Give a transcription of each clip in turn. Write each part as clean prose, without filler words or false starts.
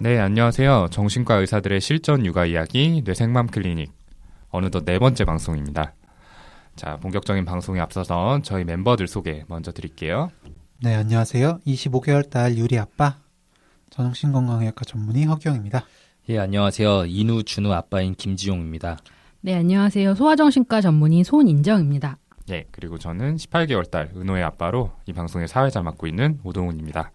네, 안녕하세요. 정신과 의사들의 실전 육아 이야기 뇌생맘 클리닉 어느덧 4번째 방송입니다. 자, 본격적인 방송에 앞서서 저희 멤버들 소개 먼저 드릴게요. 네, 안녕하세요. 25개월 딸 유리 아빠 정신건강의학과 전문의 허경입니다. 예, 안녕하세요. 인우, 준우 아빠인 김지용입니다. 네, 안녕하세요. 소아정신과 전문의 손인정입니다. 네, 그리고 저는 18개월 딸 은호의 아빠로 이 방송의 사회자 맡고 있는 오동훈입니다.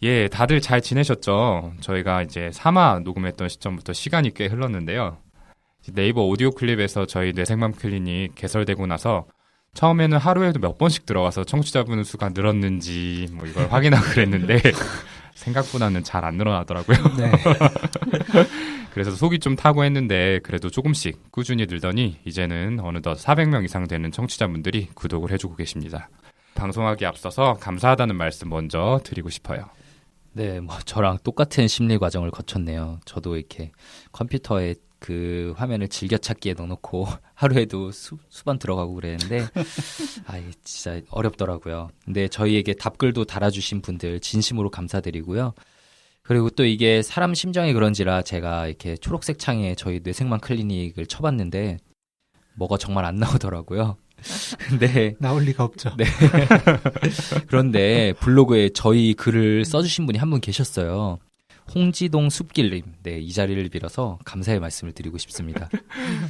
예, 다들 잘 지내셨죠? 저희가 이제 3화 녹음했던 시점부터 시간이 꽤 흘렀는데요. 네이버 오디오 클립에서 저희 뇌생맘 클리닉 개설되고 나서 처음에는 하루에도 몇 번씩 들어가서 청취자분 수가 늘었는지 뭐 이걸 확인하고 그랬는데 생각보다는 잘 안 늘어나더라고요. 네. 그래서 속이 좀 타고 했는데 그래도 조금씩 꾸준히 늘더니 이제는 어느덧 400명 이상 되는 청취자분들이 구독을 해주고 계십니다. 방송하기 앞서서 감사하다는 말씀 먼저 드리고 싶어요. 네, 뭐 저랑 똑같은 심리 과정을 거쳤네요. 저도 이렇게 컴퓨터에 그 화면을 즐겨찾기에 넣어놓고 하루에도 수번 들어가고 그랬는데 진짜 어렵더라고요. 근데 저희에게 답글도 달아주신 분들 진심으로 감사드리고요. 그리고 또 이게 사람 심정이 그런지라 제가 이렇게 초록색 창에 저희 뇌생맘 클리닉을 쳐봤는데 뭐가 정말 안 나오더라고요. 근데 나올 리가 없죠. 네. 그런데 블로그에 저희 글을 써주신 분이 한 분 계셨어요. 홍지동 숲길님. 네, 이 자리를 빌어서 감사의 말씀을 드리고 싶습니다.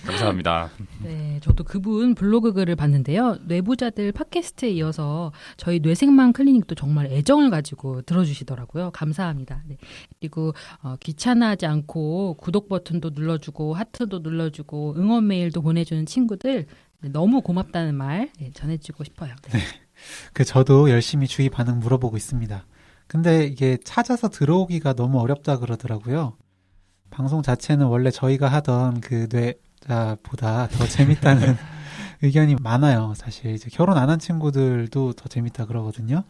감사합니다. 네, 저도 그분 블로그 글을 봤는데요. 뇌부자들 팟캐스트에 이어서 저희 뇌생맘 클리닉도 정말 애정을 가지고 들어주시더라고요. 감사합니다. 네. 그리고 귀찮아하지 않고 구독 버튼도 눌러주고 하트도 눌러주고 응원 메일도 보내주는 친구들 너무 고맙다는 말 전해주고 싶어요. 네. 저도 열심히 주위 반응 물어보고 있습니다. 근데 이게 찾아서 들어오기가 너무 어렵다 그러더라고요. 방송 자체는 원래 저희가 하던 그 뇌자보다 더 재밌다는 의견이 많아요. 사실 이제 결혼 안 한 친구들도 더 재밌다 그러거든요.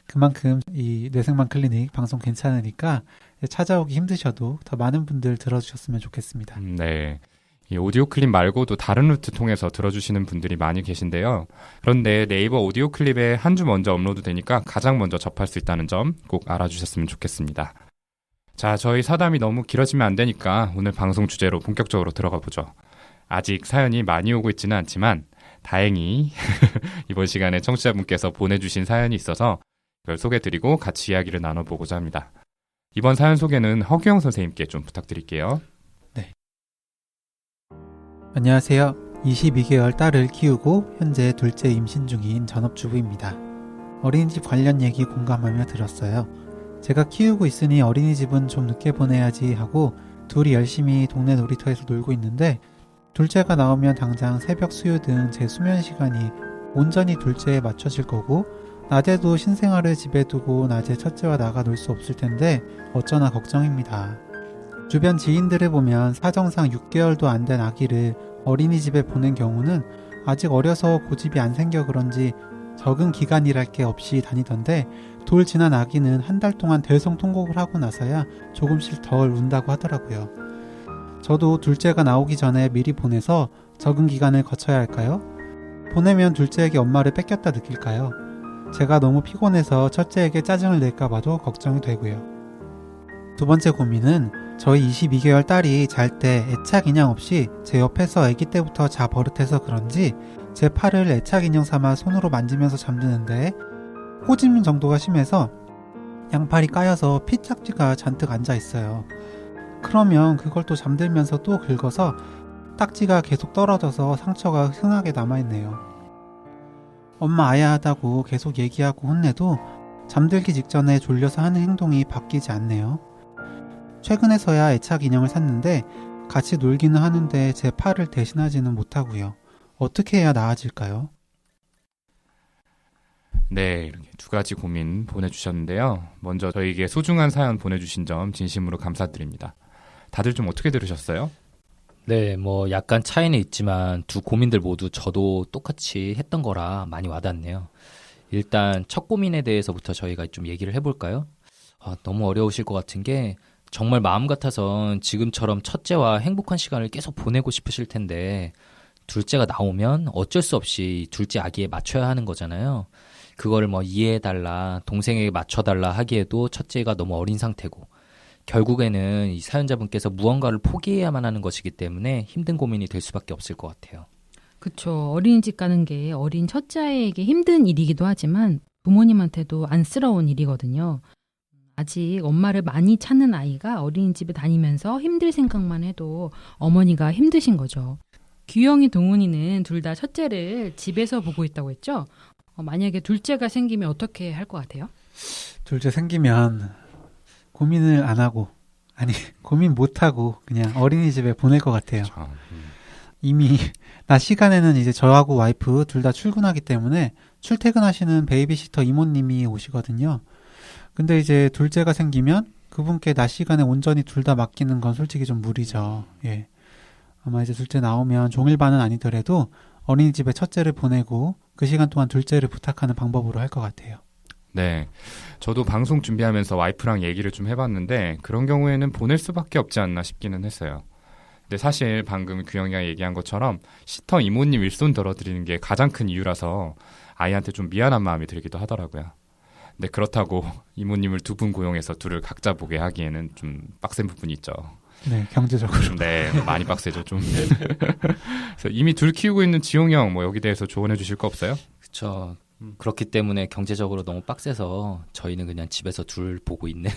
그만큼 이 뇌생맘 클리닉 방송 괜찮으니까 찾아오기 힘드셔도 더 많은 분들 들어주셨으면 좋겠습니다. 네. 이 오디오 클립 말고도 다른 루트 통해서 들어주시는 분들이 많이 계신데요. 그런데 네이버 오디오 클립에 한 주 먼저 업로드 되니까 가장 먼저 접할 수 있다는 점 꼭 알아주셨으면 좋겠습니다. 자, 저희 사담이 너무 길어지면 안 되니까 오늘 방송 주제로 본격적으로 들어가 보죠. 아직 사연이 많이 오고 있지는 않지만 다행히 이번 시간에 청취자분께서 보내주신 사연이 있어서 그걸 소개드리고 같이 이야기를 나눠보고자 합니다. 이번 사연 소개는 허규영 선생님께 좀 부탁드릴게요. 안녕하세요. 22개월 딸을 키우고 현재 둘째 임신 중인 전업주부입니다. 어린이집 관련 얘기 공감하며 들었어요. 제가 키우고 있으니 어린이집은 좀 늦게 보내야지 하고 둘이 열심히 동네 놀이터에서 놀고 있는데 둘째가 나오면 당장 새벽 수유 등 제 수면 시간이 온전히 둘째에 맞춰질 거고 낮에도 신생아를 집에 두고 낮에 첫째와 나가 놀 수 없을 텐데 어쩌나 걱정입니다. 주변 지인들을 보면 사정상 6개월도 안 된 아기를 어린이집에 보낸 경우는 아직 어려서 고집이 안 생겨 그런지 적응 기간이랄 게 없이 다니던데 돌 지난 아기는 한 달 동안 대성통곡을 하고 나서야 조금씩 덜 운다고 하더라고요. 저도 둘째가 나오기 전에 미리 보내서 적응 기간을 거쳐야 할까요? 보내면 둘째에게 엄마를 뺏겼다 느낄까요? 제가 너무 피곤해서 첫째에게 짜증을 낼까 봐도 걱정이 되고요. 두 번째 고민은 저희 22개월 딸이 잘 때 애착 인형 없이 제 옆에서 아기 때부터 자 버릇해서 그런지 제 팔을 애착 인형 삼아 손으로 만지면서 잠드는데 꼬집는 정도가 심해서 양팔이 까여서 피딱지가 잔뜩 앉아 있어요. 그러면 그걸 또 잠들면서 또 긁어서 딱지가 계속 떨어져서 상처가 흔하게 남아있네요. 엄마 아야하다고 계속 얘기하고 혼내도 잠들기 직전에 졸려서 하는 행동이 바뀌지 않네요. 최근에서야 애착 인형을 샀는데 같이 놀기는 하는데 제 팔을 대신하지는 못하고요. 어떻게 해야 나아질까요? 네, 이렇게 두 가지 고민 보내주셨는데요. 먼저 저희에게 소중한 사연 보내주신 점 진심으로 감사드립니다. 다들 좀 어떻게 들으셨어요? 네, 뭐 약간 차이는 있지만 두 고민들 모두 저도 똑같이 했던 거라 많이 와닿네요. 일단 첫 고민에 대해서부터 저희가 좀 얘기를 해볼까요? 너무 어려우실 것 같은 게 정말 마음 같아선 지금처럼 첫째와 행복한 시간을 계속 보내고 싶으실 텐데 둘째가 나오면 어쩔 수 없이 둘째 아기에 맞춰야 하는 거잖아요. 그거를 뭐 이해해달라, 동생에게 맞춰달라 하기에도 첫째가 너무 어린 상태고 결국에는 이 사연자분께서 무언가를 포기해야만 하는 것이기 때문에 힘든 고민이 될 수밖에 없을 것 같아요. 그쵸. 어린이집 가는 게 어린 첫째 아이에게 힘든 일이기도 하지만 부모님한테도 안쓰러운 일이거든요. 아직 엄마를 많이 찾는 아이가 어린이집에 다니면서 힘들 생각만 해도 어머니가 힘드신 거죠. 규영이 동훈이는 둘 다 첫째를 집에서 보고 있다고 했죠? 만약에 둘째가 생기면 어떻게 할 것 같아요? 둘째 생기면 고민을 안 하고, 아니, 고민 못 하고 그냥 어린이집에 보낼 것 같아요. 참, 이미 낮 시간에는 이제 저하고 와이프 둘 다 출근하기 때문에 출퇴근하시는 베이비시터 이모님이 오시거든요. 근데 이제 둘째가 생기면 그분께 낮 시간에 온전히 둘 다 맡기는 건 솔직히 좀 무리죠. 예. 아마 이제 둘째 나오면 종일반은 아니더라도 어린이집에 첫째를 보내고 그 시간 동안 둘째를 부탁하는 방법으로 할 것 같아요. 네. 저도 방송 준비하면서 와이프랑 얘기를 좀 해봤는데 그런 경우에는 보낼 수밖에 없지 않나 싶기는 했어요. 근데 사실 방금 규영이가 얘기한 것처럼 시터 이모님 일손 덜어드리는 게 가장 큰 이유라서 아이한테 좀 미안한 마음이 들기도 하더라고요. 근데 그렇다고 이모님을 두 분 고용해서 둘을 각자 보게 하기에는 좀 빡센 부분이 있죠. 네, 경제적으로. 네, 많이 빡세죠, 좀. 그래서 이미 둘 키우고 있는 지용이 형, 뭐 여기 대해서 조언해 주실 거 없어요? 그렇죠. 그렇기 때문에 경제적으로 너무 빡세서 저희는 그냥 집에서 둘 보고 있는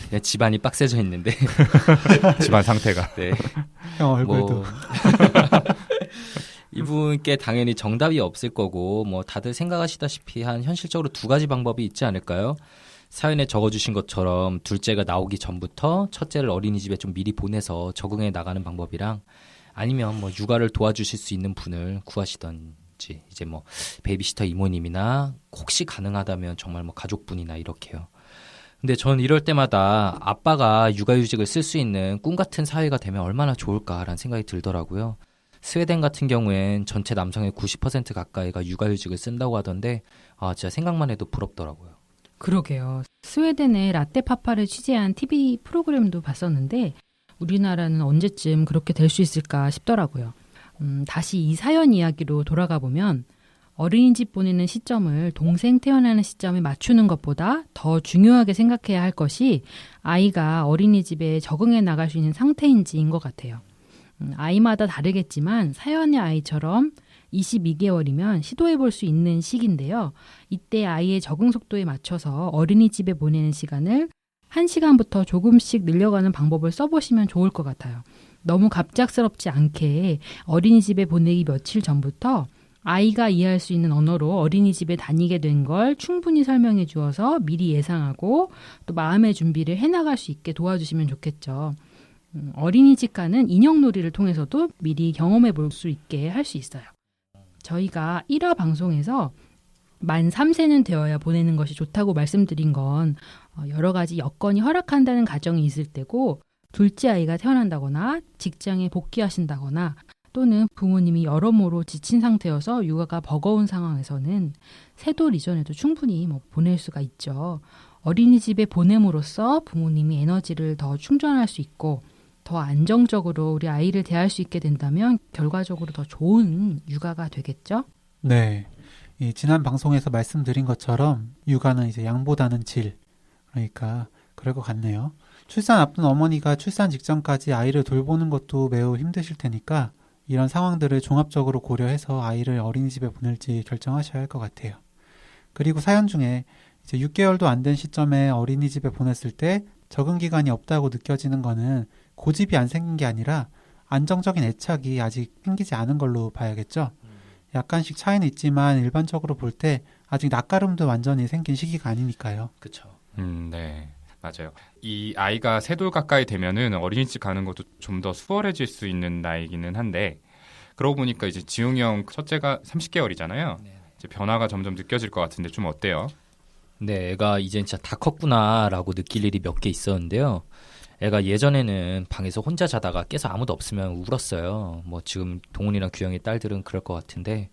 그냥 집안이 빡세져 있는데 집안 상태가. 네. 형 얼굴도. 이분께 당연히 정답이 없을 거고 뭐 다들 생각하시다시피 한 현실적으로 두 가지 방법이 있지 않을까요? 사연에 적어주신 것처럼 둘째가 나오기 전부터 첫째를 어린이집에 좀 미리 보내서 적응해 나가는 방법이랑 아니면 뭐 육아를 도와주실 수 있는 분을 구하시던지 이제 뭐 베이비시터 이모님이나 혹시 가능하다면 정말 뭐 가족분이나 이렇게요. 근데 전 이럴 때마다 아빠가 육아휴직을 쓸 수 있는 꿈 같은 사회가 되면 얼마나 좋을까라는 생각이 들더라고요. 스웨덴 같은 경우엔 전체 남성의 90% 가까이가 육아휴직을 쓴다고 하던데 진짜 생각만 해도 부럽더라고요. 그러게요. 스웨덴의 라떼파파를 취재한 TV 프로그램도 봤었는데 우리나라는 언제쯤 그렇게 될 수 있을까 싶더라고요. 다시 이 사연 이야기로 돌아가 보면 어린이집 보내는 시점을 동생 태어나는 시점에 맞추는 것보다 더 중요하게 생각해야 할 것이 아이가 어린이집에 적응해 나갈 수 있는 상태인지인 것 같아요. 아이마다 다르겠지만 사연의 아이처럼 22개월이면 시도해 볼 수 있는 시기인데요. 이때 아이의 적응 속도에 맞춰서 어린이집에 보내는 시간을 1시간부터 조금씩 늘려가는 방법을 써보시면 좋을 것 같아요. 너무 갑작스럽지 않게 어린이집에 보내기 며칠 전부터 아이가 이해할 수 있는 언어로 어린이집에 다니게 된 걸 충분히 설명해 주어서 미리 예상하고 또 마음의 준비를 해나갈 수 있게 도와주시면 좋겠죠. 어린이집 가는 인형놀이를 통해서도 미리 경험해 볼 수 있게 할 수 있어요. 저희가 1화 방송에서 만 3세는 되어야 보내는 것이 좋다고 말씀드린 건 여러 가지 여건이 허락한다는 가정이 있을 때고 둘째 아이가 태어난다거나 직장에 복귀하신다거나 또는 부모님이 여러모로 지친 상태여서 육아가 버거운 상황에서는 세돌 이전에도 충분히 보낼 수가 있죠. 어린이집에 보냄으로써 부모님이 에너지를 더 충전할 수 있고 더 안정적으로 우리 아이를 대할 수 있게 된다면 결과적으로 더 좋은 육아가 되겠죠? 네. 이 지난 방송에서 말씀드린 것처럼 육아는 이제 양보다는 질. 그러니까 그럴 것 같네요. 출산 앞둔 어머니가 출산 직전까지 아이를 돌보는 것도 매우 힘드실 테니까 이런 상황들을 종합적으로 고려해서 아이를 어린이집에 보낼지 결정하셔야 할 것 같아요. 그리고 사연 중에 이제 6개월도 안 된 시점에 어린이집에 보냈을 때 적응 기간이 없다고 느껴지는 거는 고집이 안 생긴 게 아니라 안정적인 애착이 아직 생기지 않은 걸로 봐야겠죠. 약간씩 차이는 있지만 일반적으로 볼 때 아직 낯가름도 완전히 생긴 시기가 아니니까요. 그렇죠. 네. 맞아요. 이 아이가 3돌 가까이 되면은 어린이집 가는 것도 좀 더 수월해질 수 있는 나이기는 한데 그러고 보니까 이제 지웅이 형 첫째가 30개월이잖아요. 네. 이제 변화가 점점 느껴질 것 같은데 좀 어때요? 네, 애가 이제 진짜 다 컸구나라고 느낄 일이 몇 개 있었는데요. 애가 예전에는 방에서 혼자 자다가 깨서 아무도 없으면 울었어요. 뭐 지금 동훈이랑 규영이 딸들은 그럴 것 같은데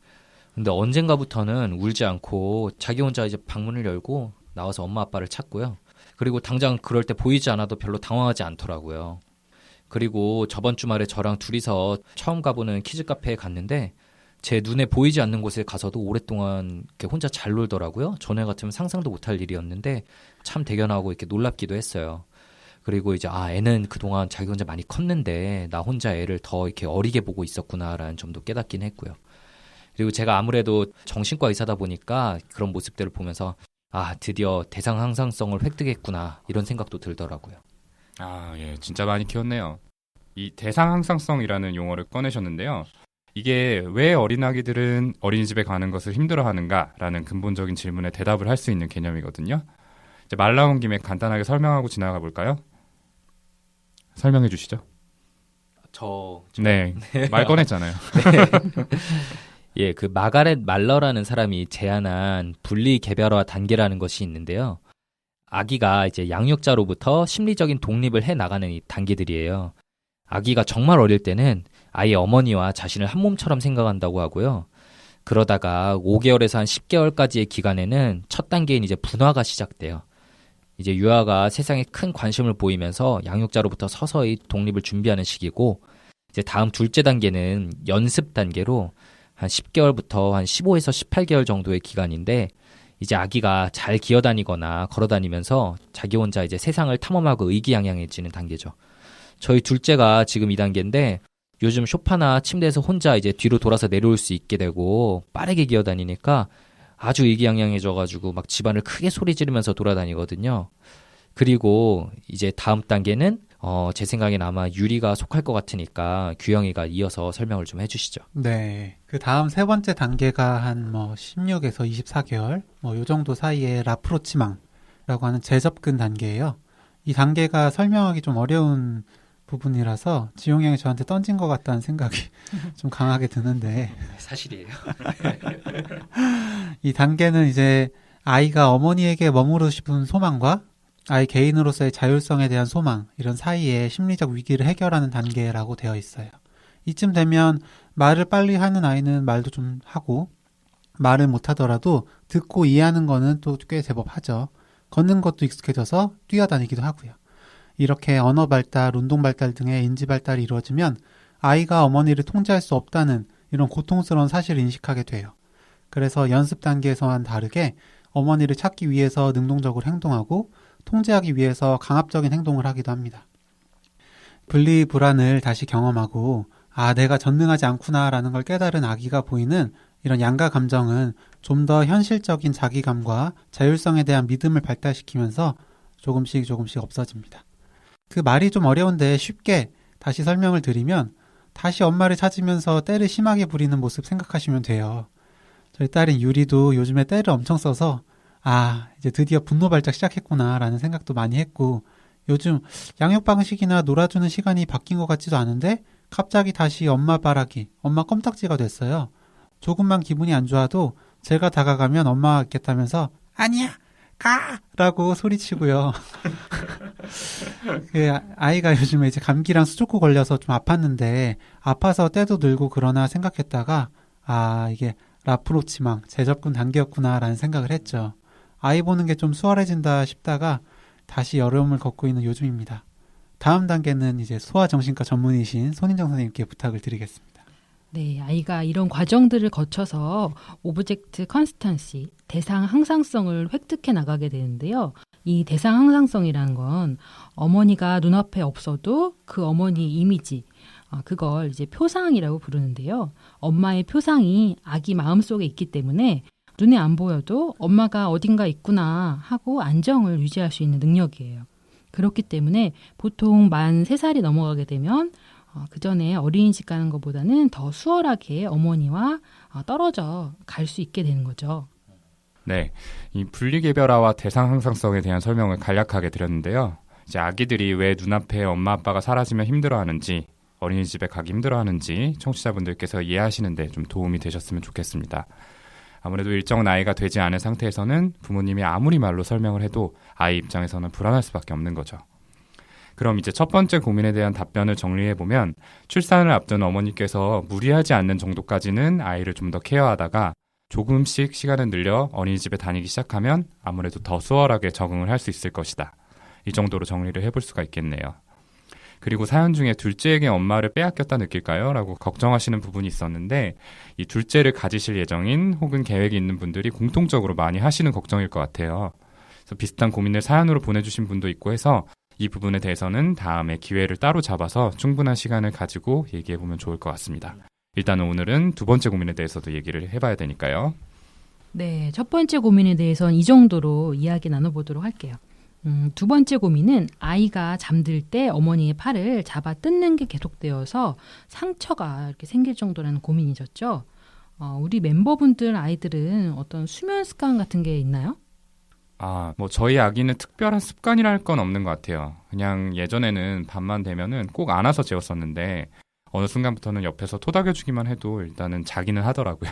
근데 언젠가부터는 울지 않고 자기 혼자 이제 방문을 열고 나와서 엄마 아빠를 찾고요. 그리고 당장 그럴 때 보이지 않아도 별로 당황하지 않더라고요. 그리고 저번 주말에 저랑 둘이서 처음 가보는 키즈 카페에 갔는데 제 눈에 보이지 않는 곳에 가서도 오랫동안 이렇게 혼자 잘 놀더라고요. 전에 같으면 상상도 못할 일이었는데 참 대견하고 이렇게 놀랍기도 했어요. 그리고 이제 애는 그동안 자기 혼자 많이 컸는데 나 혼자 애를 더 이렇게 어리게 보고 있었구나라는 점도 깨닫긴 했고요. 그리고 제가 아무래도 정신과 의사다 보니까 그런 모습들을 보면서 드디어 대상 항상성을 획득했구나 이런 생각도 들더라고요. 예, 진짜 많이 키웠네요. 이 대상 항상성이라는 용어를 꺼내셨는데요. 이게 왜 어린아기들은 어린이집에 가는 것을 힘들어하는가라는 근본적인 질문에 대답을 할 수 있는 개념이거든요. 이제 말 나온 김에 간단하게 설명하고 지나가 볼까요? 설명해 주시죠. 네, 말 꺼냈잖아요. 예, 그 마가렛 말러라는 사람이 제안한 분리 개별화 단계라는 것이 있는데요. 아기가 이제 양육자로부터 심리적인 독립을 해 나가는 이 단계들이에요. 아기가 정말 어릴 때는 아이의 어머니와 자신을 한 몸처럼 생각한다고 하고요. 그러다가 5개월에서 한 10개월까지의 기간에는 첫 단계인 이제 분화가 시작돼요. 이제 유아가 세상에 큰 관심을 보이면서 양육자로부터 서서히 독립을 준비하는 시기고, 이제 다음 둘째 단계는 연습 단계로 한 10개월부터 한 15에서 18개월 정도의 기간인데, 이제 아기가 잘 기어다니거나 걸어다니면서 자기 혼자 이제 세상을 탐험하고 의기양양해지는 단계죠. 저희 둘째가 지금 이 단계인데, 요즘 소파나 침대에서 혼자 이제 뒤로 돌아서 내려올 수 있게 되고 빠르게 기어다니니까 아주 의기양양해져가지고 막 집안을 크게 소리 지르면서 돌아다니거든요. 그리고 이제 다음 단계는 제 생각엔 아마 유리가 속할 것 같으니까 규영이가 이어서 설명을 좀 해주시죠. 네. 그 다음 세 번째 단계가 한 16에서 24개월, 요 정도 사이에 라프로치망이라고 하는 재접근 단계예요. 이 단계가 설명하기 좀 어려운 부분이라서 지용이 형이 저한테 던진 것 같다는 생각이 좀 강하게 드는데. 사실이에요. 이 단계는 이제 아이가 어머니에게 머무르고 싶은 소망과 아이 개인으로서의 자율성에 대한 소망, 이런 사이에 심리적 위기를 해결하는 단계라고 되어 있어요. 이쯤 되면 말을 빨리 하는 아이는 말도 좀 하고, 말을 못하더라도 듣고 이해하는 거는 또 꽤 제법 하죠. 걷는 것도 익숙해져서 뛰어다니기도 하고요. 이렇게 언어 발달, 운동 발달 등의 인지 발달이 이루어지면 아이가 어머니를 통제할 수 없다는 이런 고통스러운 사실을 인식하게 돼요. 그래서 연습 단계에서와는 다르게 어머니를 찾기 위해서 능동적으로 행동하고 통제하기 위해서 강압적인 행동을 하기도 합니다. 분리불안을 다시 경험하고 내가 전능하지 않구나라는 걸 깨달은 아기가 보이는 이런 양가 감정은 좀 더 현실적인 자기감과 자율성에 대한 믿음을 발달시키면서 조금씩 없어집니다. 그 말이 좀 어려운데 쉽게 다시 설명을 드리면, 다시 엄마를 찾으면서 때를 심하게 부리는 모습 생각하시면 돼요. 저희 딸인 유리도 요즘에 때를 엄청 써서 이제 드디어 분노 발작 시작했구나 라는 생각도 많이 했고, 요즘 양육 방식이나 놀아주는 시간이 바뀐 것 같지도 않은데 갑자기 다시 엄마 바라기, 엄마 껌딱지가 됐어요. 조금만 기분이 안 좋아도 제가 다가가면 엄마가 있겠다면서 아니야 가! 라고 소리치고요. 아이가 요즘에 이제 감기랑 수족구 걸려서 좀 아팠는데, 아파서 때도 늘고 그러나 생각했다가 이게 라프로치망, 재접근 단계였구나 라는 생각을 했죠. 아이 보는 게 좀 수월해진다 싶다가 다시 여름을 걷고 있는 요즘입니다. 다음 단계는 이제 소아정신과 전문의신 손인정 선생님께 부탁을 드리겠습니다. 네, 아이가 이런 과정들을 거쳐서 오브젝트 컨스턴시, 대상 항상성을 획득해 나가게 되는데요. 이 대상 항상성이라는 건 어머니가 눈앞에 없어도 그 어머니 이미지, 그걸 이제 표상이라고 부르는데요. 엄마의 표상이 아기 마음속에 있기 때문에 눈에 안 보여도 엄마가 어딘가 있구나 하고 안정을 유지할 수 있는 능력이에요. 그렇기 때문에 보통 만 3살이 넘어가게 되면 그 전에 어린이집 가는 것보다는 더 수월하게 어머니와 떨어져 갈 수 있게 되는 거죠. 네, 이 분리개별화와 대상 항상성에 대한 설명을 간략하게 드렸는데요. 이제 아기들이 왜 눈앞에 엄마 아빠가 사라지면 힘들어하는지, 어린이집에 가기 힘들어하는지 청취자분들께서 이해하시는데 좀 도움이 되셨으면 좋겠습니다. 아무래도 일정 나이가 되지 않은 상태에서는 부모님이 아무리 말로 설명을 해도 아이 입장에서는 불안할 수밖에 없는 거죠. 그럼 이제 첫 번째 고민에 대한 답변을 정리해보면, 출산을 앞둔 어머니께서 무리하지 않는 정도까지는 아이를 좀 더 케어하다가 조금씩 시간을 늘려 어린이집에 다니기 시작하면 아무래도 더 수월하게 적응을 할 수 있을 것이다. 이 정도로 정리를 해볼 수가 있겠네요. 그리고 사연 중에 둘째에게 엄마를 빼앗겼다 느낄까요? 라고 걱정하시는 부분이 있었는데, 이 둘째를 가지실 예정인 혹은 계획이 있는 분들이 공통적으로 많이 하시는 걱정일 것 같아요. 그래서 비슷한 고민을 사연으로 보내주신 분도 있고 해서 이 부분에 대해서는 다음에 기회를 따로 잡아서 충분한 시간을 가지고 얘기해보면 좋을 것 같습니다. 일단은 오늘은 두 번째 고민에 대해서도 얘기를 해봐야 되니까요. 네, 첫 번째 고민에 대해서는 이 정도로 이야기 나눠보도록 할게요. 두 번째 고민은 아이가 잠들 때 어머니의 팔을 잡아 뜯는 게 계속되어서 상처가 이렇게 생길 정도라는 고민이셨죠. 우리 멤버분들 아이들은 어떤 수면 습관 같은 게 있나요? 뭐 저희 아기는 특별한 습관이라 할 건 없는 것 같아요. 그냥 예전에는 밤만 되면은 꼭 안아서 재웠었는데 어느 순간부터는 옆에서 토닥여주기만 해도 일단은 자기는 하더라고요.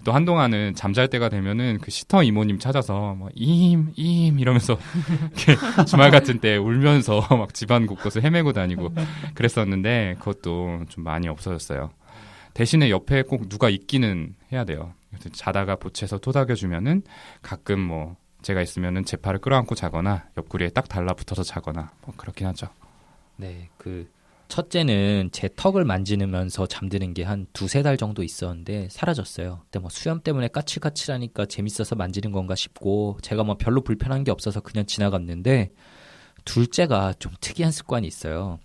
또 한동안은 잠잘 때가 되면은 그 시터 이모님 찾아서 뭐 이러면서 이렇게 주말 같은 때 울면서 막 집안 곳곳을 헤매고 다니고 그랬었는데 그것도 좀 많이 없어졌어요. 대신에 옆에 꼭 누가 있기는 해야 돼요. 그래서 자다가 보채서 토닥여주면은 가끔 뭐 제가 있으면은 제 팔을 끌어안고 자거나 옆구리에 딱 달라붙어서 자거나 뭐 그렇긴 하죠. 네, 첫째는 제 턱을 만지면서 잠드는 게 한 2-3달 정도 있었는데 사라졌어요. 근데 뭐 수염 때문에 까칠까칠하니까 재밌어서 만지는 건가 싶고 제가 뭐 별로 불편한 게 없어서 그냥 지나갔는데 둘째가 좀 특이한 습관이 있어요.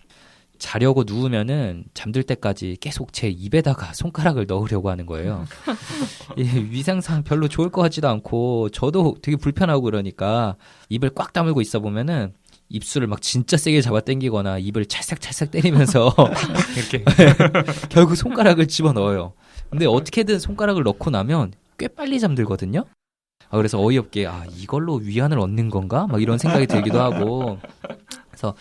자려고 누우면은 잠들 때까지 계속 제 입에다가 손가락을 넣으려고 하는 거예요. 위생상 별로 좋을 것 같지도 않고 저도 되게 불편하고 그러니까 입을 꽉 다물고 있어 보면은 입술을 막 진짜 세게 잡아 당기거나 입을 찰싹찰싹 때리면서 이렇게 결국 손가락을 집어넣어요. 근데 어떻게든 손가락을 넣고 나면 꽤 빨리 잠들거든요. 그래서 어이없게 이걸로 위안을 얻는 건가? 막 이런 생각이 들기도 하고 그래서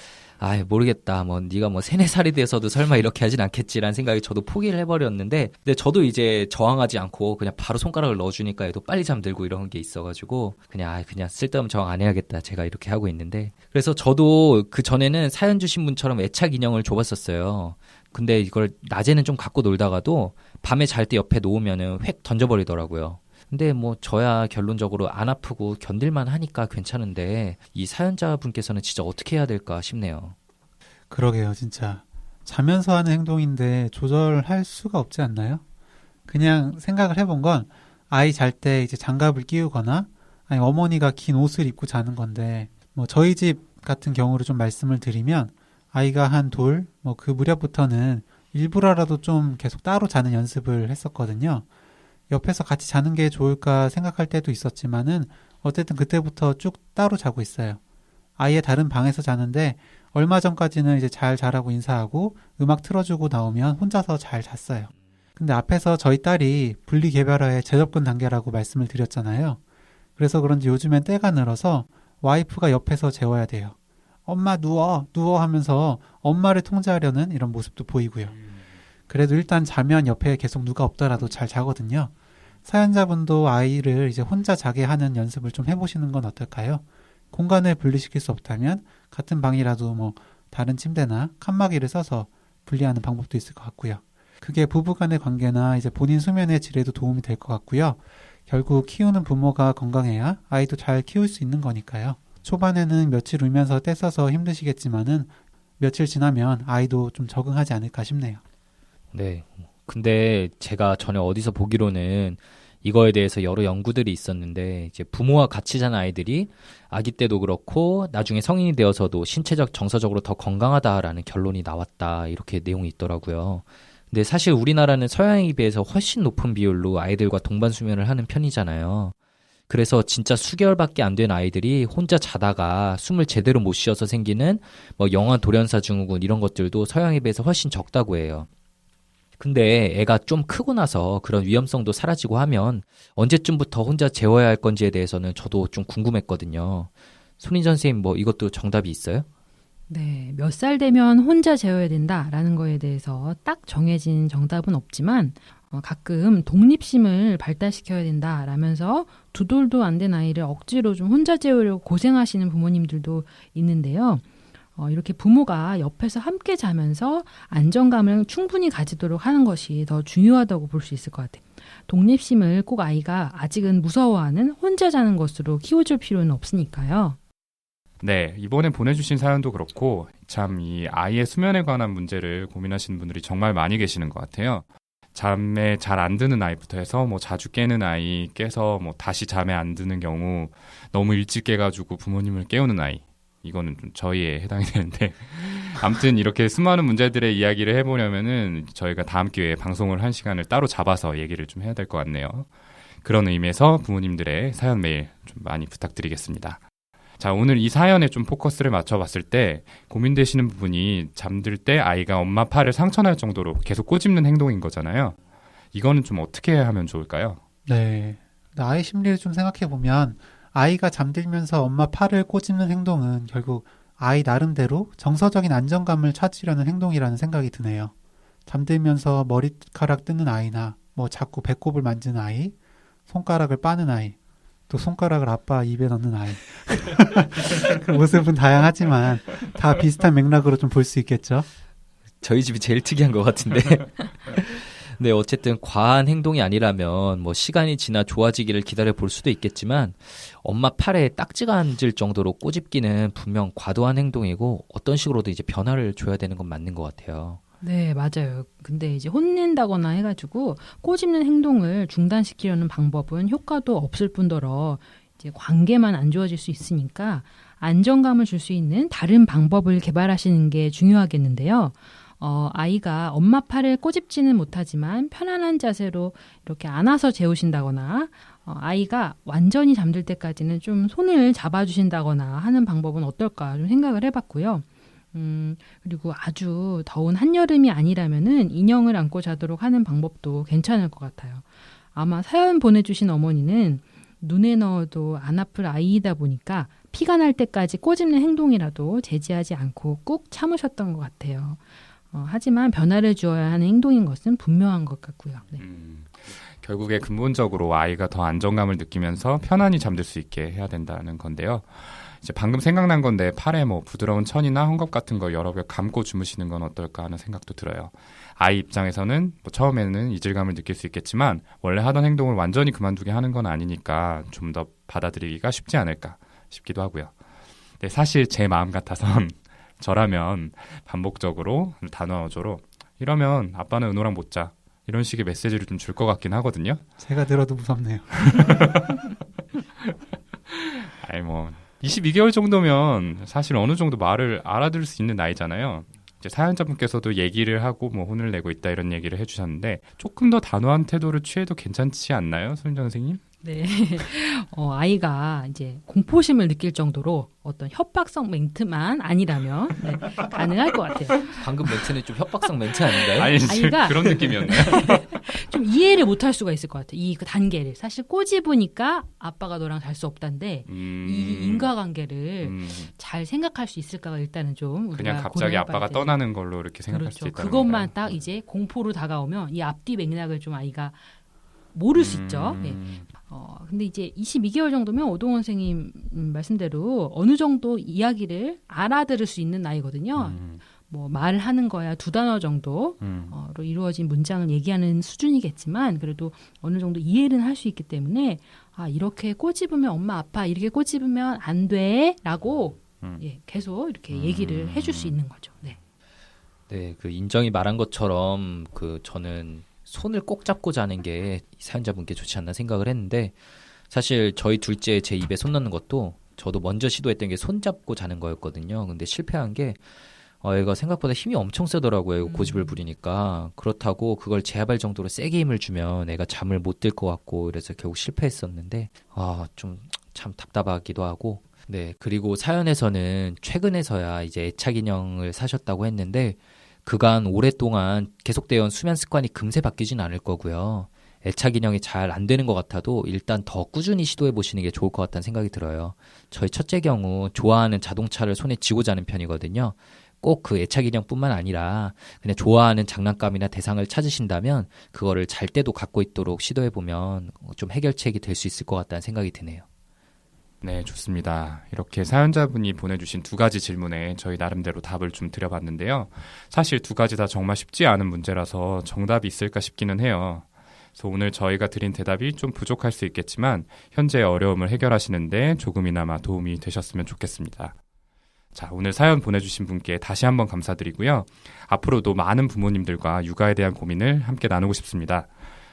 모르겠다. 뭐 네가 뭐 3-4살이 돼서도 설마 이렇게 하진 않겠지라는 생각에 저도 포기를 해버렸는데 근데 저도 이제 저항하지 않고 그냥 바로 손가락을 넣어주니까 얘도 빨리 잠들고 이런 게 있어가지고 그냥 쓸데없는 저항 안 해야겠다. 제가 이렇게 하고 있는데 그래서 저도 그 전에는 사연 주신 분처럼 애착 인형을 줘봤었어요. 근데 이걸 낮에는 좀 갖고 놀다가도 밤에 잘 때 옆에 놓으면은 획 던져버리더라고요. 근데 뭐 저야 결론적으로 안 아프고 견딜만 하니까 괜찮은데 이 사연자분께서는 진짜 어떻게 해야 될까 싶네요. 그러게요, 진짜. 자면서 하는 행동인데 조절할 수가 없지 않나요? 그냥 생각을 해본 건 아이 잘 때 이제 장갑을 끼우거나 아니 어머니가 긴 옷을 입고 자는 건데 뭐 저희 집 같은 경우로 좀 말씀을 드리면 아이가 한 뭐 그 무렵부터는 일부러라도 좀 계속 따로 자는 연습을 했었거든요. 옆에서 같이 자는 게 좋을까 생각할 때도 있었지만은 어쨌든 그때부터 쭉 따로 자고 있어요. 아예 다른 방에서 자는데 얼마 전까지는 이제 잘 자라고 인사하고 음악 틀어주고 나오면 혼자서 잘 잤어요. 근데 앞에서 저희 딸이 분리개별화의 재접근 단계라고 말씀을 드렸잖아요. 그래서 그런지 요즘엔 때가 늘어서 와이프가 옆에서 재워야 돼요. 엄마 누워 하면서 엄마를 통제하려는 이런 모습도 보이고요. 그래도 일단 자면 옆에 계속 누가 없더라도 잘 자거든요. 사연자분도 아이를 이제 혼자 자게 하는 연습을 좀 해보시는 건 어떨까요? 공간을 분리시킬 수 없다면 같은 방이라도 뭐 다른 침대나 칸막이를 써서 분리하는 방법도 있을 것 같고요. 그게 부부간의 관계나 이제 본인 수면의 질에도 도움이 될 것 같고요. 결국 키우는 부모가 건강해야 아이도 잘 키울 수 있는 거니까요. 초반에는 며칠 울면서 떼써서 힘드시겠지만은 며칠 지나면 아이도 좀 적응하지 않을까 싶네요. 네. 근데 제가 전에 어디서 보기로는 이거에 대해서 여러 연구들이 있었는데 이제 부모와 같이 자는 아이들이 아기 때도 그렇고 나중에 성인이 되어서도 신체적 정서적으로 더 건강하다라는 결론이 나왔다 이렇게 내용이 있더라고요. 근데 사실 우리나라는 서양에 비해서 훨씬 높은 비율로 아이들과 동반 수면을 하는 편이잖아요. 그래서 진짜 수개월밖에 안 된 아이들이 혼자 자다가 숨을 제대로 못 쉬어서 생기는 뭐 영아 돌연사 증후군 이런 것들도 서양에 비해서 훨씬 적다고 해요. 근데 애가 좀 크고 나서 그런 위험성도 사라지고 하면 언제쯤부터 혼자 재워야 할 건지에 대해서는 저도 좀 궁금했거든요. 손희정 선생님 뭐 이것도 정답이 있어요? 네, 몇 살 되면 혼자 재워야 된다라는 거에 대해서 딱 정해진 정답은 없지만 가끔 독립심을 발달시켜야 된다라면서 2돌도 안 된 아이를 억지로 좀 혼자 재우려고 고생하시는 부모님들도 있는데요. 이렇게 부모가 옆에서 함께 자면서 안정감을 충분히 가지도록 하는 것이 더 중요하다고 볼 수 있을 것 같아요. 독립심을 꼭 아이가 아직은 무서워하는 혼자 자는 것으로 키워줄 필요는 없으니까요. 네, 이번에 보내주신 사연도 그렇고 참 이 아이의 수면에 관한 문제를 고민하시는 분들이 정말 많이 계시는 것 같아요. 잠에 잘 안 드는 아이부터 해서 뭐 자주 깨는 아이, 깨서 뭐 다시 잠에 안 드는 경우, 너무 일찍 깨가지고 부모님을 깨우는 아이, 이거는 좀 저희에 해당이 되는데 아무튼 이렇게 수많은 문제들의 이야기를 해보려면은 저희가 다음 기회에 방송을 한 시간을 따로 잡아서 얘기를 좀 해야 될 것 같네요. 그런 의미에서 부모님들의 사연 메일 좀 많이 부탁드리겠습니다. 자, 오늘 이 사연에 좀 포커스를 맞춰봤을 때 고민되시는 부분이 잠들 때 아이가 엄마 팔을 상처날 정도로 계속 꼬집는 행동인 거잖아요. 이거는 좀 어떻게 하면 좋을까요? 네. 아이 심리를 좀 생각해 보면 아이가 잠들면서 엄마 팔을 꼬집는 행동은 결국 아이 나름대로 정서적인 안정감을 찾으려는 행동이라는 생각이 드네요. 잠들면서 머리카락 뜯는 아이나 뭐 자꾸 배꼽을 만지는 아이, 손가락을 빠는 아이, 또 손가락을 아빠 입에 넣는 아이. 그 모습은 다양하지만 다 비슷한 맥락으로 좀 볼 수 있겠죠. 저희 집이 제일 특이한 것 같은데. 네, 어쨌든 과한 행동이 아니라면 뭐 시간이 지나 좋아지기를 기다려 볼 수도 있겠지만 엄마 팔에 딱지가 앉을 정도로 꼬집기는 분명 과도한 행동이고 어떤 식으로도 이제 변화를 줘야 되는 건 맞는 것 같아요. 네, 맞아요. 근데 이제 혼낸다거나 해가지고 꼬집는 행동을 중단시키려는 방법은 효과도 없을 뿐더러 이제 관계만 안 좋아질 수 있으니까 안정감을 줄 수 있는 다른 방법을 개발하시는 게 중요하겠는데요. 아이가 엄마 팔을 꼬집지는 못하지만 편안한 자세로 이렇게 안아서 재우신다거나 아이가 완전히 잠들 때까지는 좀 손을 잡아주신다거나 하는 방법은 어떨까 좀 생각을 해봤고요. 그리고 아주 더운 한여름이 아니라면은 인형을 안고 자도록 하는 방법도 괜찮을 것 같아요. 아마 사연 보내주신 어머니는 눈에 넣어도 안 아플 아이이다 보니까 피가 날 때까지 꼬집는 행동이라도 제지하지 않고 꾹 참으셨던 것 같아요. 하지만 변화를 주어야 하는 행동인 것은 분명한 것 같고요. 네. 결국에 근본적으로 아이가 더 안정감을 느끼면서 편안히 잠들 수 있게 해야 된다는 건데요. 이제 방금 생각난 건데 팔에 뭐 부드러운 천이나 헝겊 같은 거 여러 겹 감고 주무시는 건 어떨까 하는 생각도 들어요. 아이 입장에서는 뭐 처음에는 이질감을 느낄 수 있겠지만 원래 하던 행동을 완전히 그만두게 하는 건 아니니까 좀 더 받아들이기가 쉽지 않을까 싶기도 하고요. 근데 사실 제 마음 같아선 저라면 반복적으로 단어어조로 이러면 아빠는 은호랑 못 자. 이런 식의 메시지를 좀 줄 것 같긴 하거든요. 제가 들어도 무섭네요. 아이 뭐 22개월 정도면 사실 어느 정도 말을 알아들을 수 있는 나이잖아요. 이제 사연자분께서도 얘기를 하고 뭐 혼을 내고 있다 이런 얘기를 해주셨는데 조금 더 단호한 태도를 취해도 괜찮지 않나요, 손인정 선생님? 네. 아이가 이제 공포심을 느낄 정도로 어떤 협박성 멘트만 아니라면 네, 가능할 것 같아요. 방금 멘트는 좀 협박성 멘트 아닌가요? 아니 아이가 그런 느낌이었네요. 좀 이해를 못할 수가 있을 것 같아요. 이 그 단계를 사실 꼬집으니까 아빠가 너랑 잘 수 없단데 이 인과관계를 잘 생각할 수 있을까가 일단은 좀 우리가 그냥 갑자기 아빠가 떠나는 걸로 이렇게 생각할 그렇죠. 수 있다는 그것만 건가요? 딱 이제 공포로 다가오면 이 앞뒤 맥락을 좀 아이가 모를 수 있죠. 예. 근데 이제 22개월 정도면 오동원 선생님 말씀대로 어느 정도 이야기를 알아들을 수 있는 나이거든요. 뭐 말을 하는 거야 2단어 정도로 이루어진 문장을 얘기하는 수준이겠지만 그래도 어느 정도 이해는 할 수 있기 때문에 이렇게 꼬집으면 엄마 아빠 이렇게 꼬집으면 안 돼라고 예, 계속 이렇게 얘기를 해줄 수 있는 거죠. 네. 네, 그 인정이 말한 것처럼 저는 손을 꼭 잡고 자는 게 사연자분께 좋지 않나 생각을 했는데 사실 저희 둘째 제 입에 손 넣는 것도 저도 먼저 시도했던 게 손 잡고 자는 거였거든요. 근데 실패한 게 애가 생각보다 힘이 엄청 세더라고요. 고집을 부리니까. 그렇다고 그걸 제압할 정도로 세게 힘을 주면 애가 잠을 못 들 것 같고 그래서 결국 실패했었는데 좀 참 답답하기도 하고 네, 그리고 사연에서는 최근에서야 이제 애착 인형을 사셨다고 했는데 그간 오랫동안 계속되어 온 수면 습관이 금세 바뀌진 않을 거고요. 애착 인형이 잘 안 되는 것 같아도 일단 더 꾸준히 시도해 보시는 게 좋을 것 같다는 생각이 들어요. 저희 첫째 경우 좋아하는 자동차를 손에 쥐고 자는 편이거든요. 꼭 그 애착 인형뿐만 아니라 그냥 좋아하는 장난감이나 대상을 찾으신다면 그거를 잘 때도 갖고 있도록 시도해 보면 좀 해결책이 될 수 있을 것 같다는 생각이 드네요. 네, 좋습니다. 이렇게 사연자분이 보내주신 2가지 질문에 저희 나름대로 답을 좀 드려봤는데요. 사실 2가지 다 정말 쉽지 않은 문제라서 정답이 있을까 싶기는 해요. 그래서 오늘 저희가 드린 대답이 좀 부족할 수 있겠지만 현재의 어려움을 해결하시는데 조금이나마 도움이 되셨으면 좋겠습니다. 자, 오늘 사연 보내주신 분께 다시 한번 감사드리고요. 앞으로도 많은 부모님들과 육아에 대한 고민을 함께 나누고 싶습니다.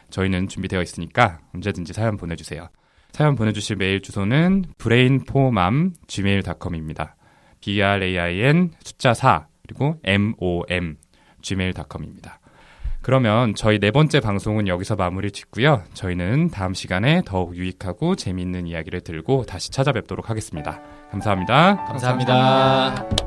저희는 준비되어 있으니까 언제든지 사연 보내주세요. 사연 보내주실 메일 주소는 brainformam@gmail.com입니다. BRAIN 숫자 4 그리고 MOM gmail.com입니다. 그러면 저희 네 번째 방송은 여기서 마무리 짓고요. 저희는 다음 시간에 더욱 유익하고 재미있는 이야기를 들고 다시 찾아뵙도록 하겠습니다. 감사합니다. 감사합니다.